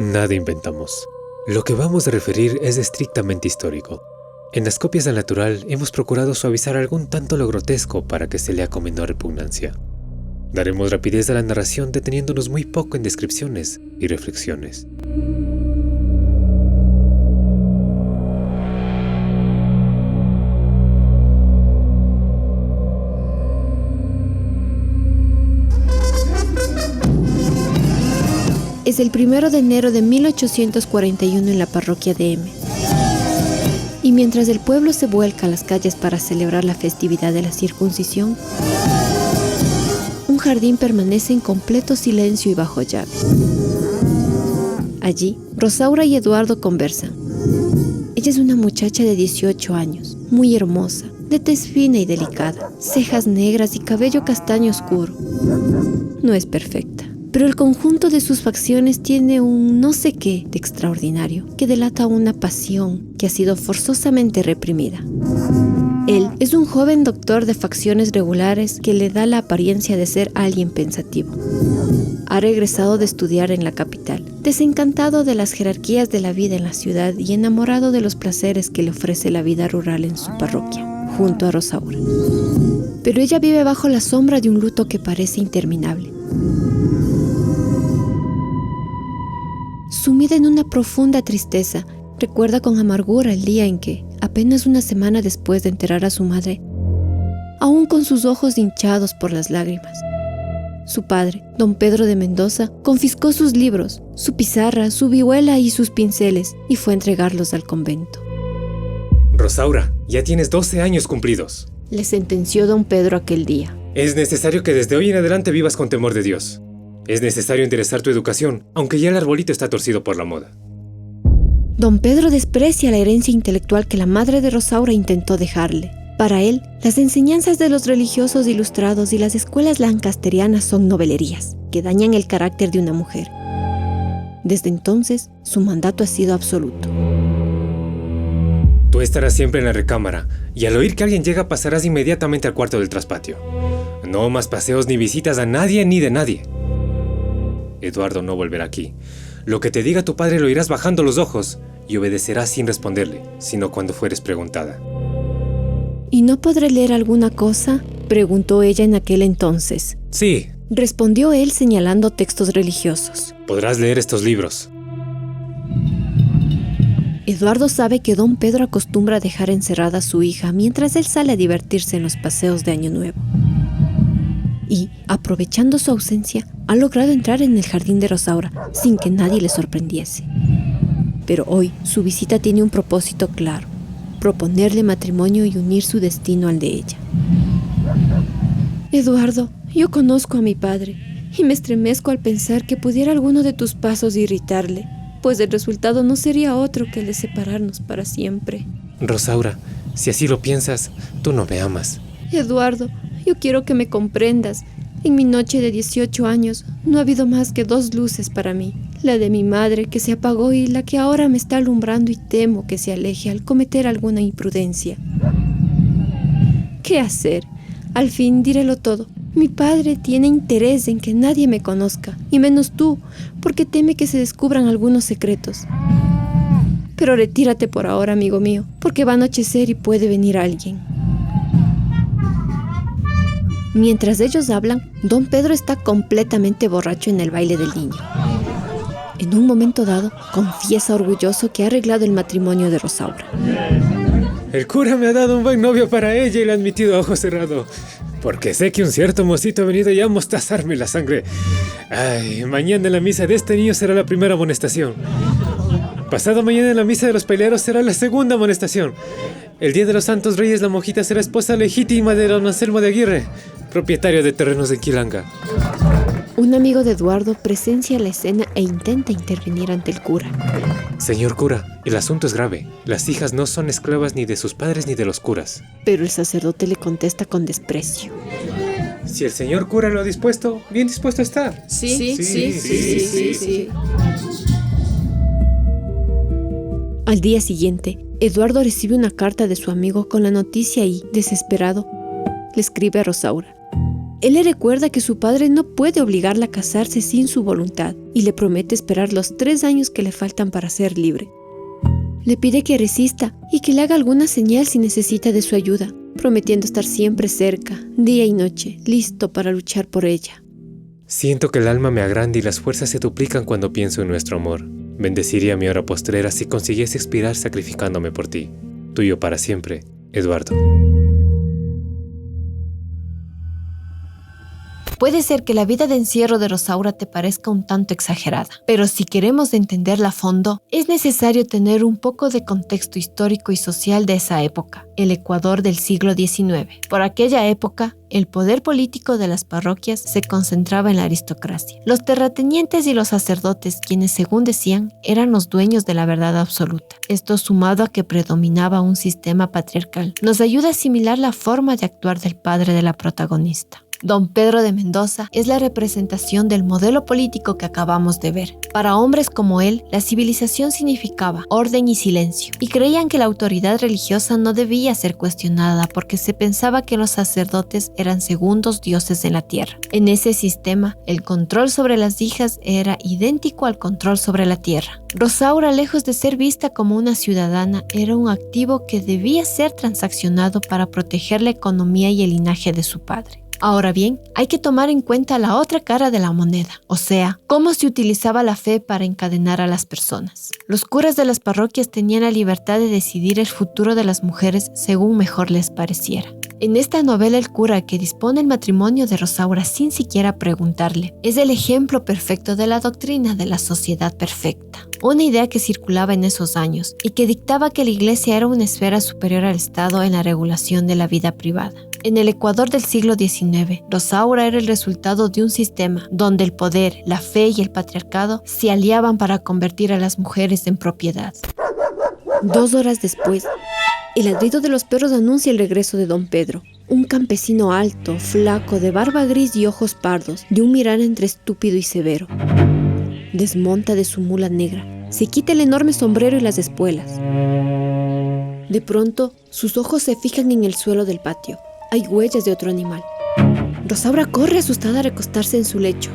Nada inventamos. Lo que vamos a referir es estrictamente histórico. En las copias al natural hemos procurado suavizar algún tanto lo grotesco para que se lea con menor repugnancia. Daremos rapidez a la narración deteniéndonos muy poco en descripciones y reflexiones. Es el 1 de enero de 1841 en la parroquia de M. Y mientras el pueblo se vuelca a las calles para celebrar la festividad de la circuncisión, un jardín permanece en completo silencio y bajo llave. Allí, Rosaura y Eduardo conversan. Ella es una muchacha de 18 años, muy hermosa, de tez fina y delicada, cejas negras y cabello castaño oscuro. No es perfecta, pero el conjunto de sus facciones tiene un no sé qué de extraordinario que delata una pasión que ha sido forzosamente reprimida. Él es un joven doctor de facciones regulares que le da la apariencia de ser alguien pensativo. Ha regresado de estudiar en la capital, desencantado de las jerarquías de la vida en la ciudad y enamorado de los placeres que le ofrece la vida rural en su parroquia, junto a Rosaura. Pero ella vive bajo la sombra de un luto que parece interminable. Sumida en una profunda tristeza, recuerda con amargura el día en que, apenas una semana después de enterrar a su madre, aún con sus ojos hinchados por las lágrimas, su padre, don Pedro de Mendoza, confiscó sus libros, su pizarra, su vihuela y sus pinceles y fue a entregarlos al convento. Rosaura, ya tienes 12 años cumplidos. Le sentenció don Pedro aquel día. Es necesario que desde hoy en adelante vivas con temor de Dios. Es necesario enderezar tu educación, aunque ya el arbolito está torcido por la moda. Don Pedro desprecia la herencia intelectual que la madre de Rosaura intentó dejarle. Para él, las enseñanzas de los religiosos ilustrados y las escuelas lancasterianas son novelerías que dañan el carácter de una mujer. Desde entonces, su mandato ha sido absoluto. Tú estarás siempre en la recámara, y al oír que alguien llega pasarás inmediatamente al cuarto del traspatio. No más paseos ni visitas a nadie ni de nadie. Eduardo no volverá aquí. Lo que te diga tu padre lo irás bajando los ojos y obedecerás sin responderle, sino cuando fueres preguntada. ¿Y no podré leer alguna cosa?, preguntó ella en aquel entonces. Sí, respondió él señalando textos religiosos. Podrás leer estos libros. Eduardo sabe que don Pedro acostumbra a dejar encerrada a su hija mientras él sale a divertirse en los paseos de Año Nuevo. Y, aprovechando su ausencia, ha logrado entrar en el jardín de Rosaura sin que nadie le sorprendiese. Pero hoy su visita tiene un propósito claro: proponerle matrimonio y unir su destino al de ella. Eduardo, yo conozco a mi padre y me estremezco al pensar que pudiera alguno de tus pasos irritarle, pues el resultado no sería otro que el de separarnos para siempre. Rosaura, si así lo piensas, tú no me amas. Eduardo, yo quiero que me comprendas. En mi noche de 18 años no ha habido más que 2 luces para mí. La de mi madre, que se apagó, y la que ahora me está alumbrando, y temo que se aleje al cometer alguna imprudencia. ¿Qué hacer? Al fin dírélo todo. Mi padre tiene interés en que nadie me conozca, y menos tú, porque teme que se descubran algunos secretos. Pero retírate por ahora, amigo mío, porque va a anochecer y puede venir alguien. Mientras ellos hablan, don Pedro está completamente borracho en el baile del niño. En un momento dado, confiesa orgulloso que ha arreglado el matrimonio de Rosaura. El cura me ha dado un buen novio para ella y la ha admitido a ojo cerrado, porque sé que un cierto mocito ha venido ya a mostazarme la sangre. Ay, mañana en la misa de este niño será la primera amonestación. Pasado mañana en la misa de los pelearos será la segunda amonestación. El día de los Santos Reyes la monjita será esposa legítima de don Anselmo de Aguirre, propietario de terrenos de Quilanga. Un amigo de Eduardo presencia la escena e intenta intervenir ante el cura. Señor cura, el asunto es grave. Las hijas no son esclavas ni de sus padres ni de los curas. Pero el sacerdote le contesta con desprecio. Si el señor cura lo ha dispuesto, bien dispuesto está. Sí. Al día siguiente, Eduardo recibe una carta de su amigo con la noticia y, desesperado, le escribe a Rosaura. Él le recuerda que su padre no puede obligarla a casarse sin su voluntad y le promete esperar los 3 años que le faltan para ser libre. Le pide que resista y que le haga alguna señal si necesita de su ayuda, prometiendo estar siempre cerca, día y noche, listo para luchar por ella. Siento que el alma me agranda y las fuerzas se duplican cuando pienso en nuestro amor. Bendeciría mi hora postrera si consiguiese expirar sacrificándome por ti. Tuyo para siempre, Eduardo. Puede ser que la vida de encierro de Rosaura te parezca un tanto exagerada, pero si queremos entenderla a fondo, es necesario tener un poco de contexto histórico y social de esa época, el Ecuador del siglo XIX. Por aquella época, el poder político de las parroquias se concentraba en la aristocracia. Los terratenientes y los sacerdotes, quienes según decían, eran los dueños de la verdad absoluta. Esto, sumado a que predominaba un sistema patriarcal, nos ayuda a asimilar la forma de actuar del padre de la protagonista. Don Pedro de Mendoza es la representación del modelo político que acabamos de ver. Para hombres como él, la civilización significaba orden y silencio, y creían que la autoridad religiosa no debía ser cuestionada porque se pensaba que los sacerdotes eran segundos dioses en la tierra. En ese sistema, el control sobre las hijas era idéntico al control sobre la tierra. Rosaura, lejos de ser vista como una ciudadana, era un activo que debía ser transaccionado para proteger la economía y el linaje de su padre. Ahora bien, hay que tomar en cuenta la otra cara de la moneda, o sea, cómo se utilizaba la fe para encadenar a las personas. Los curas de las parroquias tenían la libertad de decidir el futuro de las mujeres según mejor les pareciera. En esta novela, el cura que dispone el matrimonio de Rosaura sin siquiera preguntarle es el ejemplo perfecto de la doctrina de la sociedad perfecta. Una idea que circulaba en esos años y que dictaba que la iglesia era una esfera superior al Estado en la regulación de la vida privada. En el Ecuador del siglo XIX, Rosaura era el resultado de un sistema donde el poder, la fe y el patriarcado se aliaban para convertir a las mujeres en propiedad. 2 horas después, el ladrido de los perros anuncia el regreso de don Pedro, un campesino alto, flaco, de barba gris y ojos pardos, de un mirar entre estúpido y severo. Desmonta de su mula negra, se quita el enorme sombrero y las espuelas. De pronto, sus ojos se fijan en el suelo del patio. Hay huellas de otro animal. Rosaura corre asustada a recostarse en su lecho.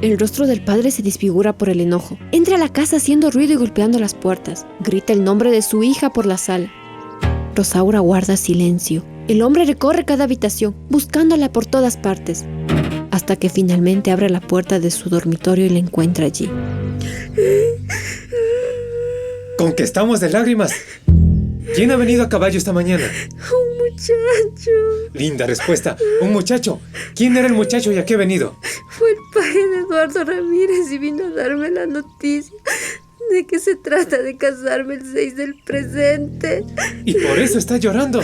El rostro del padre se desfigura por el enojo. Entra a la casa haciendo ruido y golpeando las puertas. Grita el nombre de su hija por la sala. Rosaura guarda silencio. El hombre recorre cada habitación, buscándola por todas partes, hasta que finalmente abre la puerta de su dormitorio y la encuentra allí. ¿Con qué estamos de lágrimas? ¿Quién ha venido a caballo esta mañana? Un muchacho. Linda respuesta. Un muchacho. ¿Quién era el muchacho y a qué ha venido? Fue el padre de Eduardo Ramírez y vino a darme la noticia de que se trata de casarme el 6 del presente. ¿Y por eso está llorando?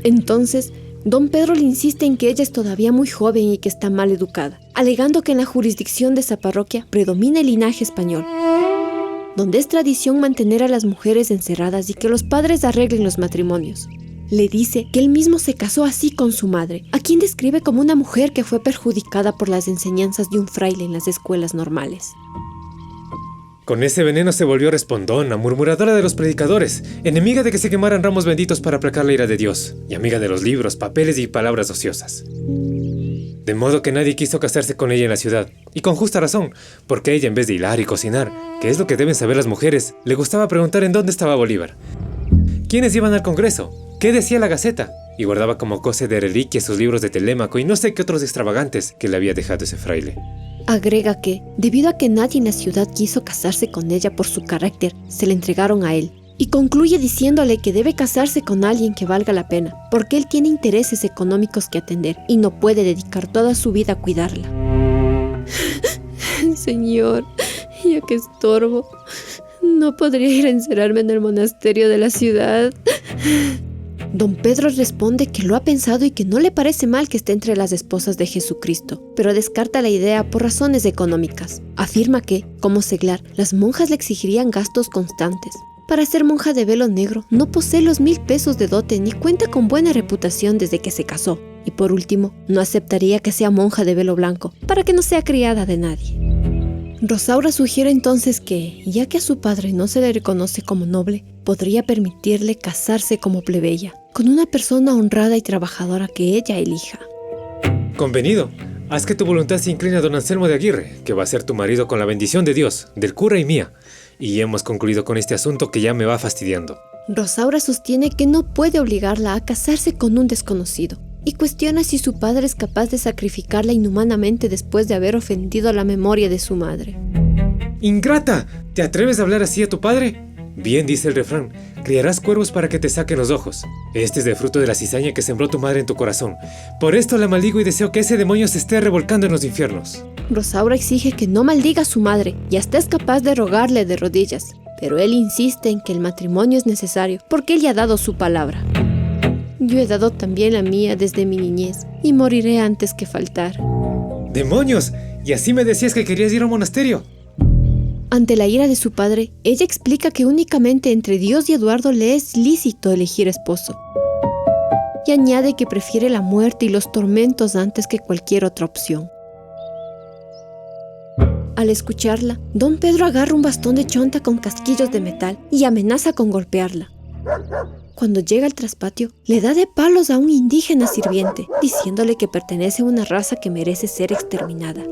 Entonces, don Pedro le insiste en que ella es todavía muy joven y que está mal educada, alegando que en la jurisdicción de esa parroquia predomina el linaje español, donde es tradición mantener a las mujeres encerradas y que los padres arreglen los matrimonios. Le dice que él mismo se casó así con su madre, a quien describe como una mujer que fue perjudicada por las enseñanzas de un fraile en las escuelas normales. Con ese veneno se volvió respondona, murmuradora de los predicadores, enemiga de que se quemaran ramos benditos para aplacar la ira de Dios, y amiga de los libros, papeles y palabras ociosas. De modo que nadie quiso casarse con ella en la ciudad, y con justa razón, porque ella, en vez de hilar y cocinar, que es lo que deben saber las mujeres, le gustaba preguntar en dónde estaba Bolívar, quiénes iban al Congreso, qué decía la Gaceta, y guardaba como cosa de reliquia sus libros de Telémaco y no sé qué otros extravagantes que le había dejado ese fraile. Agrega que, debido a que nadie en la ciudad quiso casarse con ella por su carácter, se le entregaron a él. Y concluye diciéndole que debe casarse con alguien que valga la pena, porque él tiene intereses económicos que atender y no puede dedicar toda su vida a cuidarla. Señor, ya que estorbo, ¿no podría ir a encerrarme en el monasterio de la ciudad? Don Pedro responde que lo ha pensado y que no le parece mal que esté entre las esposas de Jesucristo, pero descarta la idea por razones económicas. Afirma que, como seglar, las monjas le exigirían gastos constantes. Para ser monja de velo negro, no posee los 1,000 pesos de dote ni cuenta con buena reputación desde que se casó. Y por último, no aceptaría que sea monja de velo blanco, para que no sea criada de nadie. Rosaura sugiere entonces que, ya que a su padre no se le reconoce como noble, podría permitirle casarse como plebeya, con una persona honrada y trabajadora que ella elija. Convenido. Haz que tu voluntad se incline a don Anselmo de Aguirre, que va a ser tu marido con la bendición de Dios, del cura y mía. Y hemos concluido con este asunto que ya me va fastidiando. Rosaura sostiene que no puede obligarla a casarse con un desconocido y cuestiona si su padre es capaz de sacrificarla inhumanamente después de haber ofendido a la memoria de su madre. ¡Ingrata! ¿Te atreves a hablar así a tu padre? Bien dice el refrán, criarás cuervos para que te saquen los ojos. Este es el fruto de la cizaña que sembró tu madre en tu corazón. Por esto la maldigo y deseo que ese demonio se esté revolcando en los infiernos. Rosaura exige que no maldiga a su madre y hasta es capaz de rogarle de rodillas, pero él insiste en que el matrimonio es necesario porque él ya ha dado su palabra. Yo he dado también la mía desde mi niñez y moriré antes que faltar. ¡Demonios! ¿Y así me decías que querías ir a un monasterio? Ante la ira de su padre, ella explica que únicamente entre Dios y Eduardo le es lícito elegir esposo. Y añade que prefiere la muerte y los tormentos antes que cualquier otra opción. Al escucharla, don Pedro agarra un bastón de chonta con casquillos de metal y amenaza con golpearla. Cuando llega al traspatio, le da de palos a un indígena sirviente, diciéndole que pertenece a una raza que merece ser exterminada.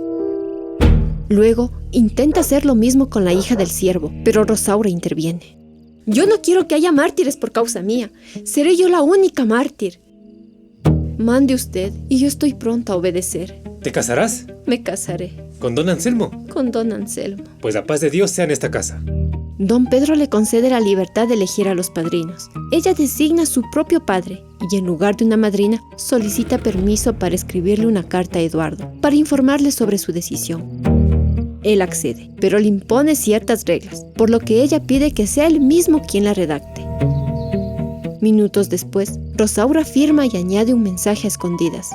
Luego, intenta hacer lo mismo con la hija del siervo, pero Rosaura interviene. Yo no quiero que haya mártires por causa mía. Seré yo la única mártir. Mande usted y yo estoy pronta a obedecer. ¿Te casarás? Me casaré. ¿Con don Anselmo? Con don Anselmo. Pues la paz de Dios sea en esta casa. Don Pedro le concede la libertad de elegir a los padrinos. Ella designa a su propio padre y en lugar de una madrina, solicita permiso para escribirle una carta a Eduardo, para informarle sobre su decisión. Él accede, pero le impone ciertas reglas, por lo que ella pide que sea él mismo quien la redacte. Minutos después, Rosaura firma y añade un mensaje a escondidas.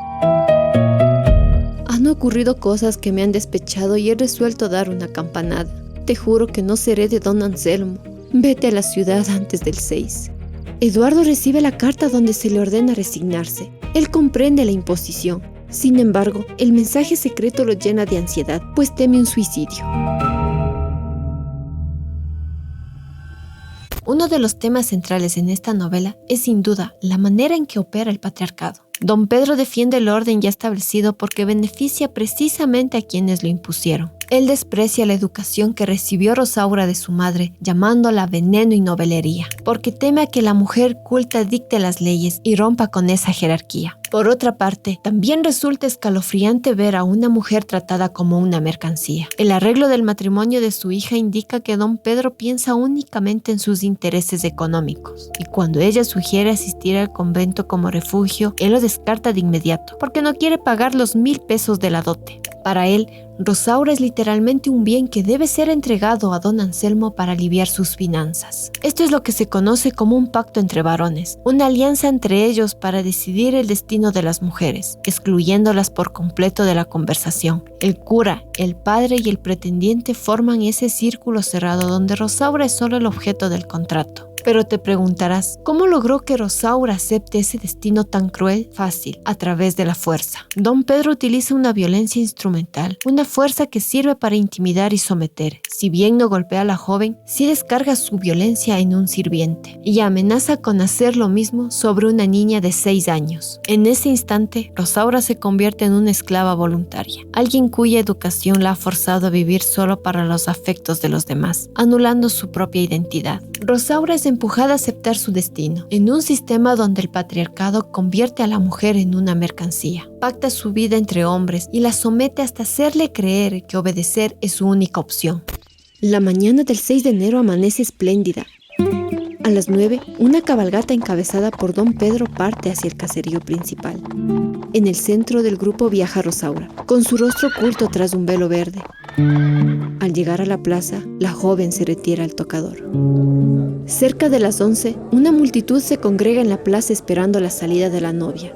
Han ocurrido cosas que me han despechado y he resuelto dar una campanada. Te juro que no seré de don Anselmo. Vete a la ciudad antes del 6. Eduardo recibe la carta donde se le ordena resignarse. Él comprende la imposición. Sin embargo, el mensaje secreto lo llena de ansiedad, pues teme un suicidio. Uno de los temas centrales en esta novela es sin duda la manera en que opera el patriarcado. Don Pedro defiende el orden ya establecido porque beneficia precisamente a quienes lo impusieron. Él desprecia la educación que recibió Rosaura de su madre, llamándola veneno y novelería, porque teme a que la mujer culta dicte las leyes y rompa con esa jerarquía. Por otra parte, también resulta escalofriante ver a una mujer tratada como una mercancía. El arreglo del matrimonio de su hija indica que don Pedro piensa únicamente en sus intereses económicos, y cuando ella sugiere asistir al convento como refugio, él lo descarta de inmediato, porque no quiere pagar los 1,000 pesos de la dote. Para él, Rosaura es literalmente un bien que debe ser entregado a don Anselmo para aliviar sus finanzas. Esto es lo que se conoce como un pacto entre varones, una alianza entre ellos para decidir el destino de las mujeres, excluyéndolas por completo de la conversación. El cura, el padre y el pretendiente forman ese círculo cerrado donde Rosaura es solo el objeto del contrato. Pero te preguntarás, ¿cómo logró que Rosaura acepte ese destino tan cruel? Fácil, a través de la fuerza. Don Pedro utiliza una violencia instrumental, una fuerza que sirve para intimidar y someter. Si bien no golpea a la joven, sí descarga su violencia en un sirviente y amenaza con hacer lo mismo sobre una niña de 6 años. En ese instante, Rosaura se convierte en una esclava voluntaria, alguien cuya educación la ha forzado a vivir solo para los afectos de los demás, anulando su propia identidad. Rosaura es empujada a aceptar su destino, en un sistema donde el patriarcado convierte a la mujer en una mercancía. Pacta su vida entre hombres y la somete hasta hacerle creer que obedecer es su única opción. La mañana del 6 de enero amanece espléndida. A las 9, una cabalgata encabezada por don Pedro parte hacia el caserío principal. En el centro del grupo viaja Rosaura, con su rostro oculto tras un velo verde. Al llegar a la plaza, la joven se retira al tocador. Cerca de las 11, una multitud se congrega en la plaza esperando la salida de la novia.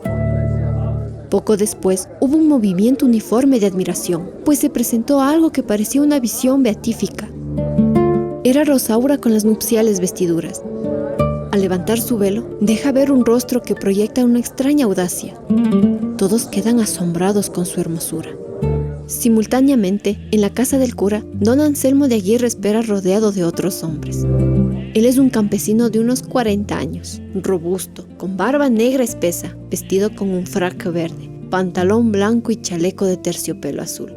Poco después, hubo un movimiento uniforme de admiración, pues se presentó algo que parecía una visión beatífica. Era Rosaura con las nupciales vestiduras. Al levantar su velo, deja ver un rostro que proyecta una extraña audacia. Todos quedan asombrados con su hermosura. Simultáneamente, en la casa del cura, don Anselmo de Aguirre espera rodeado de otros hombres. Él es un campesino de unos 40 años, robusto, con barba negra espesa, vestido con un frac verde. pantalón blanco y chaleco de terciopelo azul.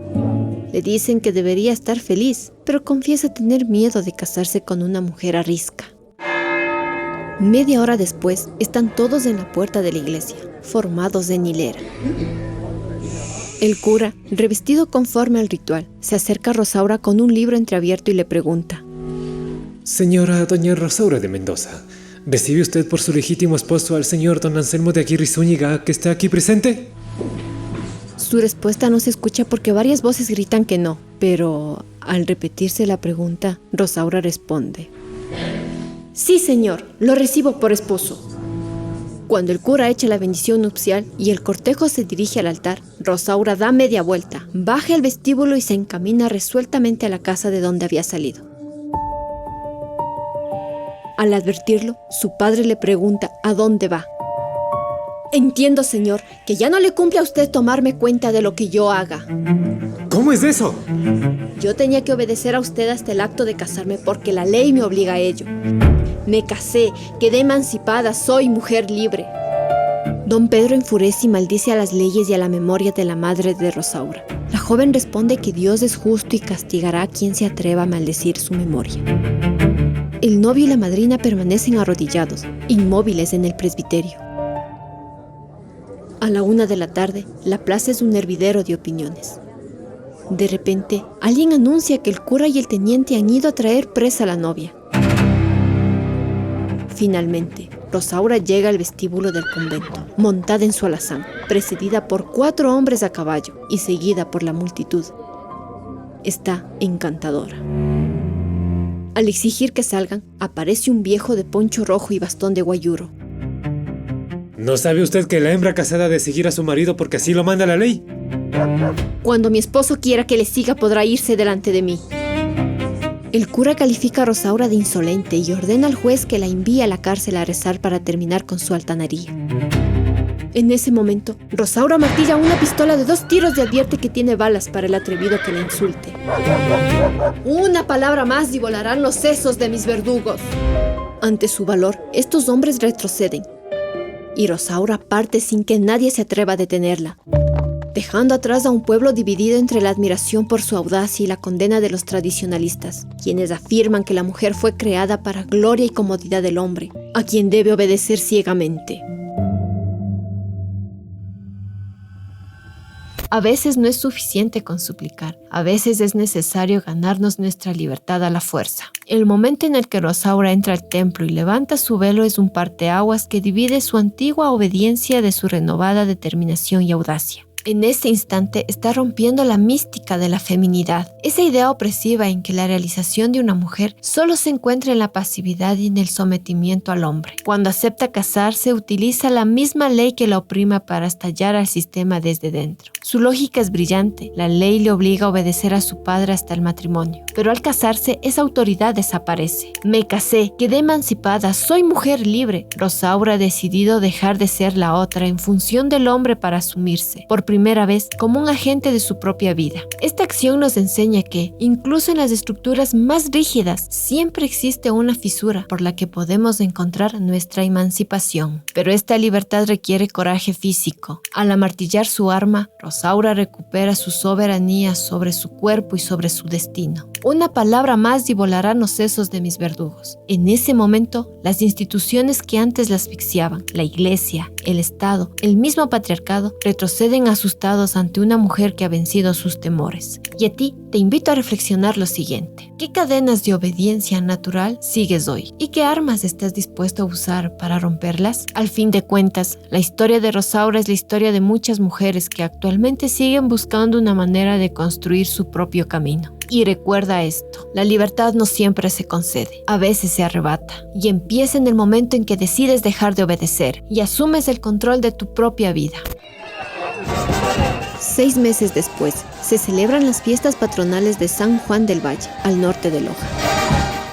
Le dicen que debería estar feliz, pero confiesa tener miedo de casarse con una mujer arisca. Media hora después, están todos en la puerta de la iglesia, formados en hilera. El cura, revestido conforme al ritual, se acerca a Rosaura con un libro entreabierto y le pregunta: Señora doña Rosaura de Mendoza, ¿recibe usted por su legítimo esposo al señor don Anselmo de Aguirre Zúñiga, que está aquí presente? Su respuesta no se escucha porque varias voces gritan que no, pero al repetirse la pregunta, Rosaura responde: Sí, señor, lo recibo por esposo. Cuando el cura echa la bendición nupcial y el cortejo se dirige al altar, Rosaura da media vuelta, baja el vestíbulo y se encamina resueltamente a la casa de donde había salido. Al advertirlo, su padre le pregunta a dónde va. Entiendo, señor, que ya no le cumple a usted tomarme cuenta de lo que yo haga. ¿Cómo es eso? Yo tenía que obedecer a usted hasta el acto de casarme porque la ley me obliga a ello. Me casé, quedé emancipada, soy mujer libre. Don Pedro enfurece y maldice a las leyes y a la memoria de la madre de Rosaura. La joven responde que Dios es justo y castigará a quien se atreva a maldecir su memoria. El novio y la madrina permanecen arrodillados, inmóviles en el presbiterio. A la 1 de la tarde, la plaza es un hervidero de opiniones. De repente, alguien anuncia que el cura y el teniente han ido a traer presa a la novia. Finalmente, Rosaura llega al vestíbulo del convento, montada en su alazán, precedida por 4 hombres a caballo y seguida por la multitud. Está encantadora. Al exigir que salgan, aparece un viejo de poncho rojo y bastón de guayuro. ¿No sabe usted que la hembra casada ha de seguir a su marido porque así lo manda la ley? Cuando mi esposo quiera que le siga, podrá irse delante de mí. El cura califica a Rosaura de insolente y ordena al juez que la envíe a la cárcel a rezar para terminar con su altanería. En ese momento, Rosaura martilla una pistola de 2 tiros y advierte que tiene balas para el atrevido que la insulte. Una palabra más y volarán los sesos de mis verdugos. Ante su valor, estos hombres retroceden y Rosaura parte sin que nadie se atreva a detenerla, dejando atrás a un pueblo dividido entre la admiración por su audacia y la condena de los tradicionalistas, quienes afirman que la mujer fue creada para gloria y comodidad del hombre, a quien debe obedecer ciegamente. A veces no es suficiente con suplicar, a veces es necesario ganarnos nuestra libertad a la fuerza. El momento en el que Rosaura entra al templo y levanta su velo es un parteaguas que divide su antigua obediencia de su renovada determinación y audacia. En ese instante está rompiendo la mística de la feminidad, esa idea opresiva en que la realización de una mujer solo se encuentra en la pasividad y en el sometimiento al hombre. Cuando acepta casarse, utiliza la misma ley que la oprima para estallar al sistema desde dentro. Su lógica es brillante, la ley le obliga a obedecer a su padre hasta el matrimonio, pero al casarse esa autoridad desaparece. Me casé, quedé emancipada, soy mujer libre. Rosaura ha decidido dejar de ser la otra en función del hombre para asumirse, por primera vez, como un agente de su propia vida. Esta acción nos enseña que, incluso en las estructuras más rígidas, siempre existe una fisura por la que podemos encontrar nuestra emancipación. Pero esta libertad requiere coraje físico. Al amartillar su arma, Rosaura recupera su soberanía sobre su cuerpo y sobre su destino. Una palabra más y volarán los sesos de mis verdugos. En ese momento, las instituciones que antes la asfixiaban, la iglesia, el Estado, el mismo patriarcado, retroceden asustados ante una mujer que ha vencido sus temores. Y a ti te invito a reflexionar lo siguiente. ¿Qué cadenas de obediencia natural sigues hoy? ¿Y qué armas estás dispuesto a usar para romperlas? Al fin de cuentas, la historia de Rosaura es la historia de muchas mujeres que actualmente siguen buscando una manera de construir su propio camino. Y recuerda esto, la libertad no siempre se concede, a veces se arrebata, y empieza en el momento en que decides dejar de obedecer y asumes el control de tu propia vida. 6 meses después, se celebran las fiestas patronales de San Juan del Valle, al norte de Loja.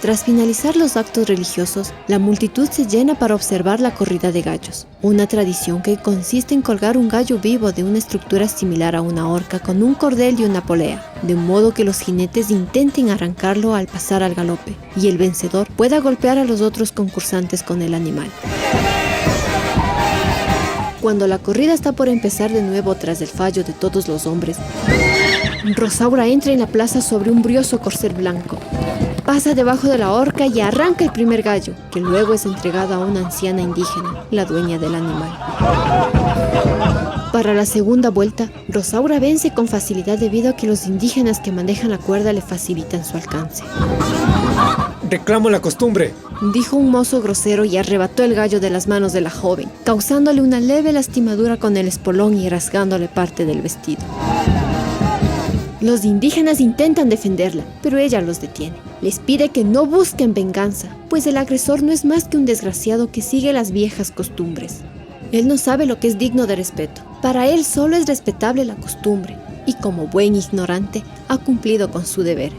Tras finalizar los actos religiosos, la multitud se llena para observar la corrida de gallos, una tradición que consiste en colgar un gallo vivo de una estructura similar a una horca con un cordel y una polea, de modo que los jinetes intenten arrancarlo al pasar al galope, y el vencedor pueda golpear a los otros concursantes con el animal. Cuando la corrida está por empezar de nuevo tras el fallo de todos los hombres, Rosaura entra en la plaza sobre un brioso corcel blanco. Pasa debajo de la horca y arranca el primer gallo, que luego es entregado a una anciana indígena, la dueña del animal. Para la segunda vuelta, Rosaura vence con facilidad debido a que los indígenas que manejan la cuerda le facilitan su alcance. ¡Reclamo la costumbre!, dijo un mozo grosero y arrebató el gallo de las manos de la joven, causándole una leve lastimadura con el espolón y rasgándole parte del vestido. Los indígenas intentan defenderla, pero ella los detiene. Les pide que no busquen venganza, pues el agresor no es más que un desgraciado que sigue las viejas costumbres. Él no sabe lo que es digno de respeto. Para él solo es respetable la costumbre, y como buen ignorante, ha cumplido con su deber.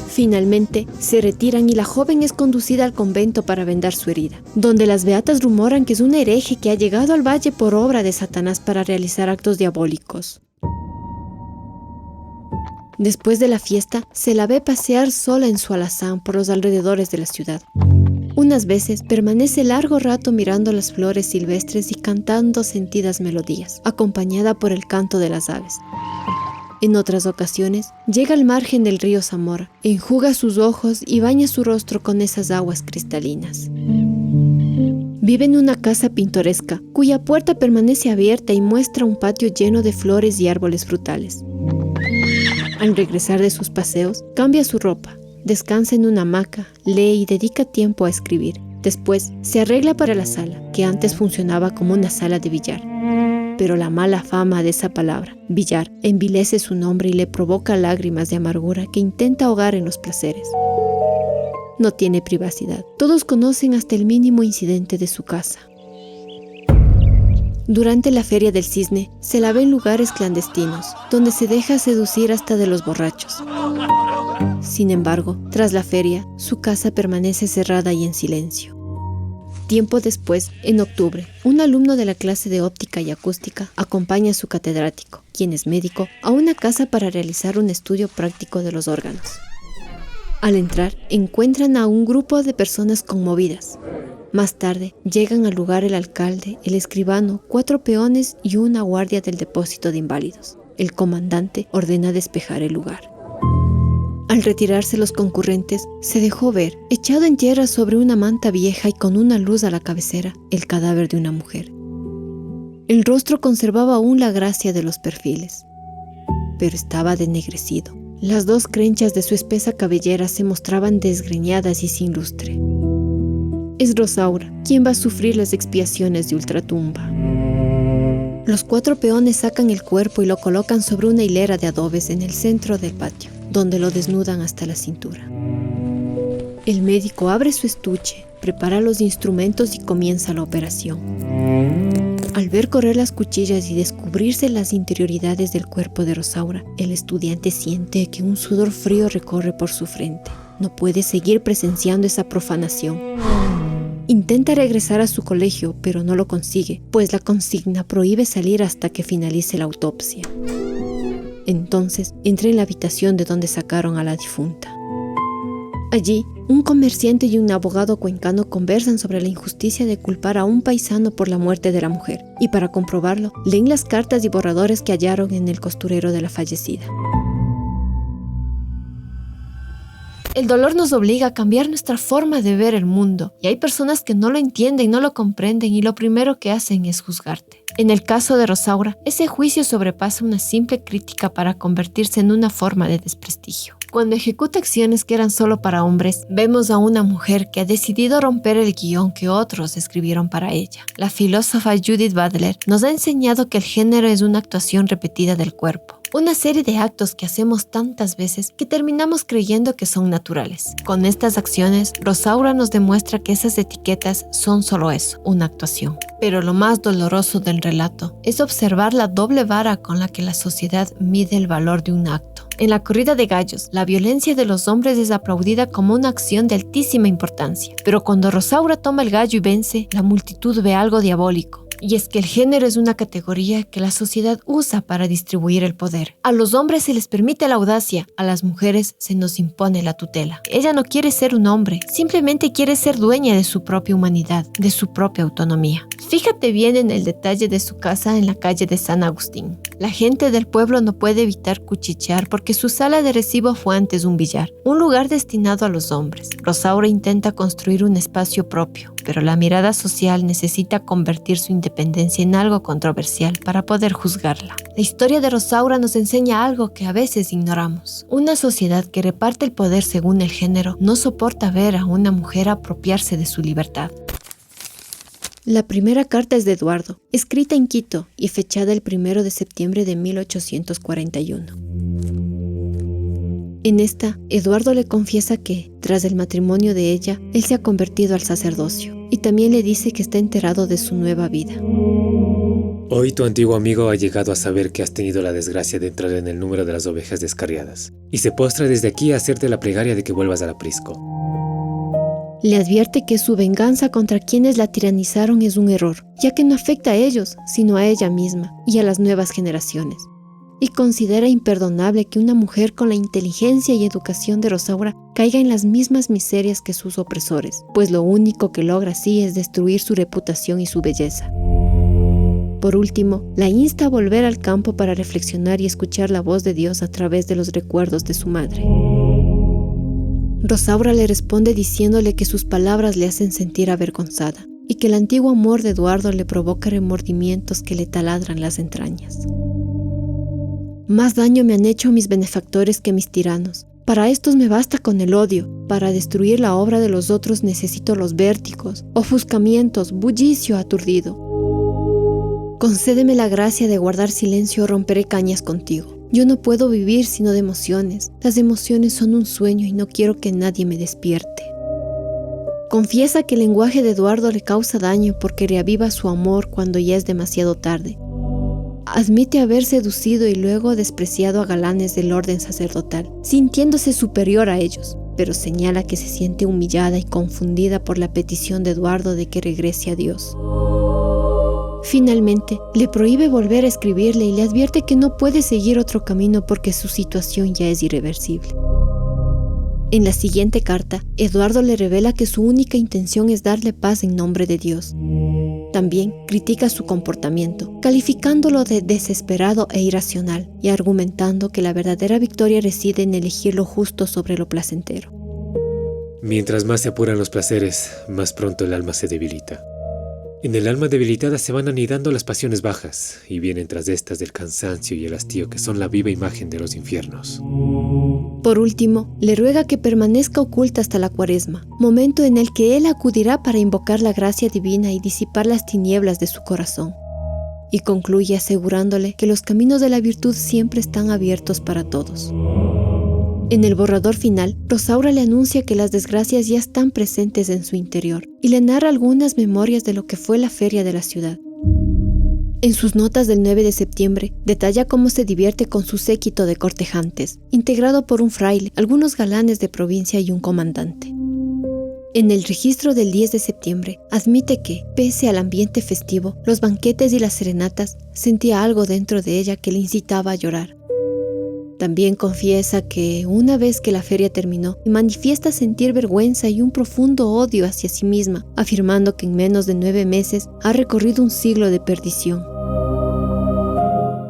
Finalmente, se retiran y la joven es conducida al convento para vendar su herida, donde las beatas rumoran que es un hereje que ha llegado al valle por obra de Satanás para realizar actos diabólicos. Después de la fiesta, se la ve pasear sola en su alazán por los alrededores de la ciudad. Unas veces permanece largo rato mirando las flores silvestres y cantando sentidas melodías, acompañada por el canto de las aves. En otras ocasiones, llega al margen del río Zamora, enjuga sus ojos y baña su rostro con esas aguas cristalinas. Vive en una casa pintoresca, cuya puerta permanece abierta y muestra un patio lleno de flores y árboles frutales. Al regresar de sus paseos, cambia su ropa, descansa en una hamaca, lee y dedica tiempo a escribir. Después, se arregla para la sala, que antes funcionaba como una sala de billar. Pero la mala fama de esa palabra, billar, envilece su nombre y le provoca lágrimas de amargura que intenta ahogar en los placeres. No tiene privacidad. Todos conocen hasta el mínimo incidente de su casa. Durante la Feria del Cisne, se la ve en lugares clandestinos, donde se deja seducir hasta de los borrachos. Sin embargo, tras la feria, su casa permanece cerrada y en silencio. Tiempo después, en octubre, un alumno de la clase de óptica y acústica acompaña a su catedrático, quien es médico, a una casa para realizar un estudio práctico de los órganos. Al entrar, encuentran a un grupo de personas conmovidas. Más tarde, llegan al lugar el alcalde, el escribano, 4 peones y una guardia del depósito de inválidos. El comandante ordena despejar el lugar. Al retirarse los concurrentes, se dejó ver, echado en tierra sobre una manta vieja y con una luz a la cabecera, el cadáver de una mujer. El rostro conservaba aún la gracia de los perfiles, pero estaba denegrecido. Las 2 crenchas de su espesa cabellera se mostraban desgreñadas y sin lustre. Es Rosaura quien va a sufrir las expiaciones de ultratumba. Los 4 peones sacan el cuerpo y lo colocan sobre una hilera de adobes en el centro del patio, donde lo desnudan hasta la cintura. El médico abre su estuche, prepara los instrumentos y comienza la operación. Al ver correr las cuchillas y descubrirse las interioridades del cuerpo de Rosaura, el estudiante siente que un sudor frío recorre por su frente. No puede seguir presenciando esa profanación. Intenta regresar a su colegio, pero no lo consigue, pues la consigna prohíbe salir hasta que finalice la autopsia. Entonces, entra en la habitación de donde sacaron a la difunta. Allí, un comerciante y un abogado cuencano conversan sobre la injusticia de culpar a un paisano por la muerte de la mujer, y para comprobarlo, leen las cartas y borradores que hallaron en el costurero de la fallecida. El dolor nos obliga a cambiar nuestra forma de ver el mundo, y hay personas que no lo entienden, no lo comprenden y lo primero que hacen es juzgarte. En el caso de Rosaura, ese juicio sobrepasa una simple crítica para convertirse en una forma de desprestigio. Cuando ejecuta acciones que eran solo para hombres, vemos a una mujer que ha decidido romper el guión que otros escribieron para ella. La filósofa Judith Butler nos ha enseñado que el género es una actuación repetida del cuerpo. Una serie de actos que hacemos tantas veces que terminamos creyendo que son naturales. Con estas acciones, Rosaura nos demuestra que esas etiquetas son solo eso, una actuación. Pero lo más doloroso del relato es observar la doble vara con la que la sociedad mide el valor de un acto. En la corrida de gallos, la violencia de los hombres es aplaudida como una acción de altísima importancia. Pero cuando Rosaura toma el gallo y vence, la multitud ve algo diabólico. Y es que el género es una categoría que la sociedad usa para distribuir el poder. A los hombres se les permite la audacia, a las mujeres se nos impone la tutela. Ella no quiere ser un hombre, simplemente quiere ser dueña de su propia humanidad, de su propia autonomía. Fíjate bien en el detalle de su casa en la calle de San Agustín. La gente del pueblo no puede evitar cuchichear porque su sala de recibo fue antes un billar, un lugar destinado a los hombres. Rosaura intenta construir un espacio propio, pero la mirada social necesita convertir su independencia en algo controversial para poder juzgarla. La historia de Rosaura nos enseña algo que a veces ignoramos. Una sociedad que reparte el poder según el género no soporta ver a una mujer apropiarse de su libertad. La primera carta es de Eduardo, escrita en Quito y fechada el 1 de septiembre de 1841. En esta, Eduardo le confiesa que, tras el matrimonio de ella, él se ha convertido al sacerdocio y también le dice que está enterado de su nueva vida. Hoy tu antiguo amigo ha llegado a saber que has tenido la desgracia de entrar en el número de las ovejas descarriadas y se postra desde aquí a hacerte la plegaria de que vuelvas al aprisco. Le advierte que su venganza contra quienes la tiranizaron es un error, ya que no afecta a ellos, sino a ella misma y a las nuevas generaciones. Y considera imperdonable que una mujer con la inteligencia y educación de Rosaura caiga en las mismas miserias que sus opresores, pues lo único que logra así es destruir su reputación y su belleza. Por último, la insta a volver al campo para reflexionar y escuchar la voz de Dios a través de los recuerdos de su madre. Rosaura le responde diciéndole que sus palabras le hacen sentir avergonzada y que el antiguo amor de Eduardo le provoca remordimientos que le taladran las entrañas. Más daño me han hecho mis benefactores que mis tiranos. Para estos me basta con el odio. Para destruir la obra de los otros necesito los vértigos, ofuscamientos, bullicio aturdido. Concédeme la gracia de guardar silencio o romperé cañas contigo. Yo no puedo vivir sino de emociones. Las emociones son un sueño y no quiero que nadie me despierte. Confiesa que el lenguaje de Eduardo le causa daño porque reaviva su amor cuando ya es demasiado tarde. Admite haber seducido y luego despreciado a galanes del orden sacerdotal, sintiéndose superior a ellos, pero señala que se siente humillada y confundida por la petición de Eduardo de que regrese a Dios. Finalmente, le prohíbe volver a escribirle y le advierte que no puede seguir otro camino porque su situación ya es irreversible. En la siguiente carta, Eduardo le revela que su única intención es darle paz en nombre de Dios. También critica su comportamiento, calificándolo de desesperado e irracional y argumentando que la verdadera victoria reside en elegir lo justo sobre lo placentero. Mientras más se apuran los placeres, más pronto el alma se debilita. En el alma debilitada se van anidando las pasiones bajas y vienen tras estas del cansancio y el hastío que son la viva imagen de los infiernos. Por último, le ruega que permanezca oculta hasta la Cuaresma, momento en el que él acudirá para invocar la gracia divina y disipar las tinieblas de su corazón. Y concluye asegurándole que los caminos de la virtud siempre están abiertos para todos. En el borrador final, Rosaura le anuncia que las desgracias ya están presentes en su interior y le narra algunas memorias de lo que fue la feria de la ciudad. En sus notas del 9 de septiembre, detalla cómo se divierte con su séquito de cortejantes, integrado por un fraile, algunos galanes de provincia y un comandante. En el registro del 10 de septiembre, admite que, pese al ambiente festivo, los banquetes y las serenatas, sentía algo dentro de ella que le incitaba a llorar. También confiesa que, una vez que la feria terminó, manifiesta sentir vergüenza y un profundo odio hacia sí misma, afirmando que en menos de 9 meses ha recorrido un siglo de perdición.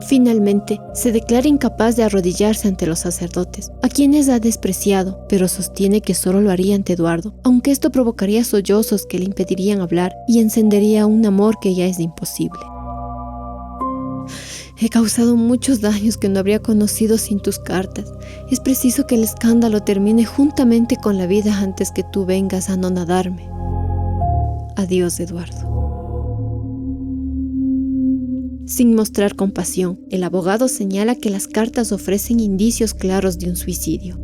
Finalmente, se declara incapaz de arrodillarse ante los sacerdotes, a quienes ha despreciado, pero sostiene que solo lo haría ante Eduardo, aunque esto provocaría sollozos que le impedirían hablar y encendería un amor que ya es imposible. He causado muchos daños que no habría conocido sin tus cartas. Es preciso que el escándalo termine juntamente con la vida antes que tú vengas a anonadarme. Adiós, Eduardo. Sin mostrar compasión, el abogado señala que las cartas ofrecen indicios claros de un suicidio.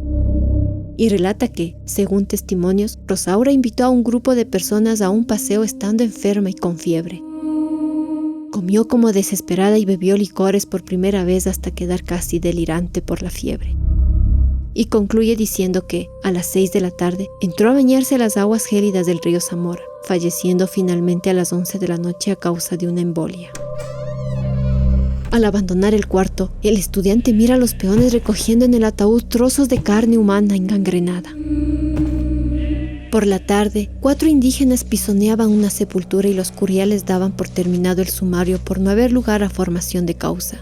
Y relata que, según testimonios, Rosaura invitó a un grupo de personas a un paseo estando enferma y con fiebre. Comió como desesperada y bebió licores por primera vez hasta quedar casi delirante por la fiebre. Y concluye diciendo que, a las 6 de la tarde, entró a bañarse a las aguas gélidas del río Zamora. falleciendo finalmente a las 11 de la noche a causa de una embolia. Al abandonar el cuarto, el estudiante mira a los peones recogiendo en el ataúd trozos de carne humana engangrenada. Por la tarde, 4 indígenas pisoneaban una sepultura y los curiales daban por terminado el sumario por no haber lugar a formación de causa.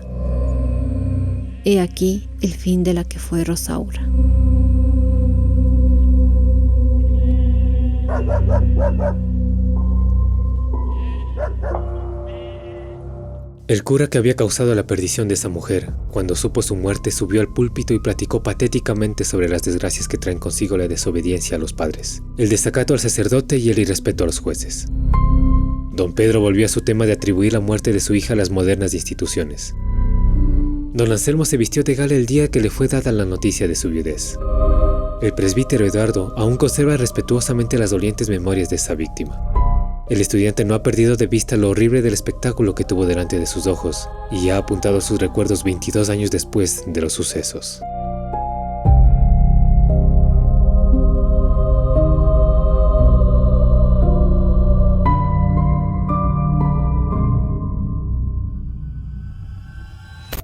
He aquí el fin de la que fue Rosaura. El cura que había causado la perdición de esa mujer, cuando supo su muerte, subió al púlpito y platicó patéticamente sobre las desgracias que traen consigo la desobediencia a los padres, el desacato al sacerdote y el irrespeto a los jueces. Don Pedro volvió a su tema de atribuir la muerte de su hija a las modernas instituciones. Don Anselmo se vistió de gala el día que le fue dada la noticia de su viudez. El presbítero Eduardo aún conserva respetuosamente las dolientes memorias de esa víctima. El estudiante no ha perdido de vista lo horrible del espectáculo que tuvo delante de sus ojos y ha apuntado sus recuerdos 22 años después de los sucesos.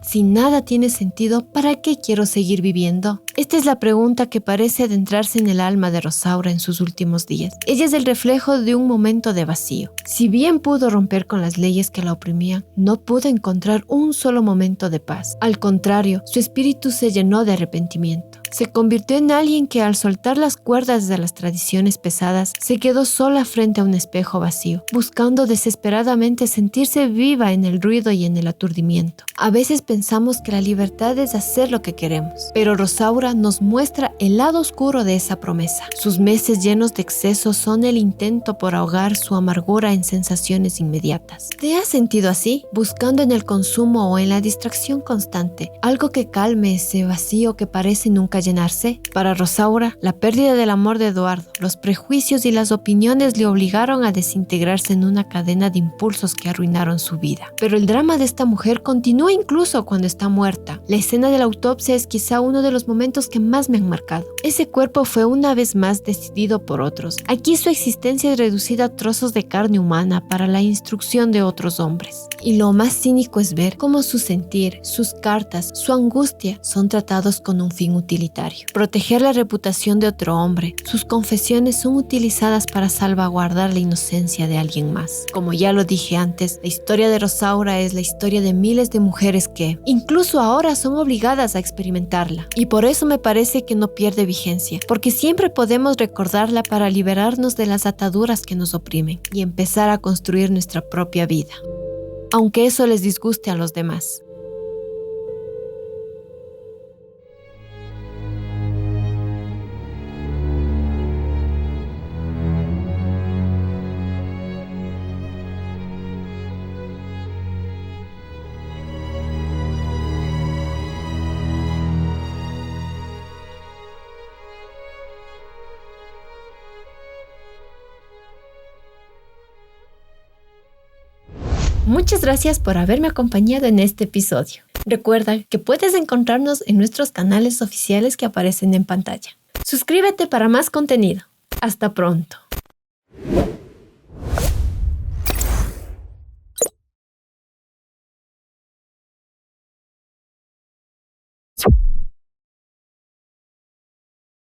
Si nada tiene sentido, ¿para qué quiero seguir viviendo? Esta es la pregunta que parece adentrarse en el alma de Rosaura en sus últimos días. Ella es el reflejo de un momento de vacío. Si bien pudo romper con las leyes que la oprimían, no pudo encontrar un solo momento de paz. Al contrario, su espíritu se llenó de arrepentimiento. Se convirtió en alguien que al soltar las cuerdas de las tradiciones pesadas, se quedó sola frente a un espejo vacío, buscando desesperadamente sentirse viva en el ruido y en el aturdimiento. A veces pensamos que la libertad es hacer lo que queremos, pero Rosaura nos muestra el lado oscuro de esa promesa. Sus meses llenos de excesos son el intento por ahogar su amargura en sensaciones inmediatas. ¿Te has sentido así? Buscando en el consumo o en la distracción constante algo que calme ese vacío que parece nunca llenarse. Para Rosaura, la pérdida del amor de Eduardo, los prejuicios y las opiniones le obligaron a desintegrarse en una cadena de impulsos que arruinaron su vida. Pero el drama de esta mujer continúa incluso cuando está muerta. La escena de la autopsia es quizá uno de los momentos que más me han marcado. Ese cuerpo fue una vez más decidido por otros. Aquí su existencia es reducida a trozos de carne humana para la instrucción de otros hombres. Y lo más cínico es ver cómo su sentir, sus cartas, su angustia son tratados con un fin utilitario. Proteger la reputación de otro hombre. Sus confesiones son utilizadas para salvaguardar la inocencia de alguien más. Como ya lo dije antes, la historia de Rosaura es la historia de miles de mujeres que, incluso ahora, son obligadas a experimentarla. Y por eso me parece que no pierde vigencia, porque siempre podemos recordarla para liberarnos de las ataduras que nos oprimen y empezar a construir nuestra propia vida, aunque eso les disguste a los demás. Muchas gracias por haberme acompañado en este episodio. Recuerda que puedes encontrarnos en nuestros canales oficiales que aparecen en pantalla. Suscríbete para más contenido. Hasta pronto.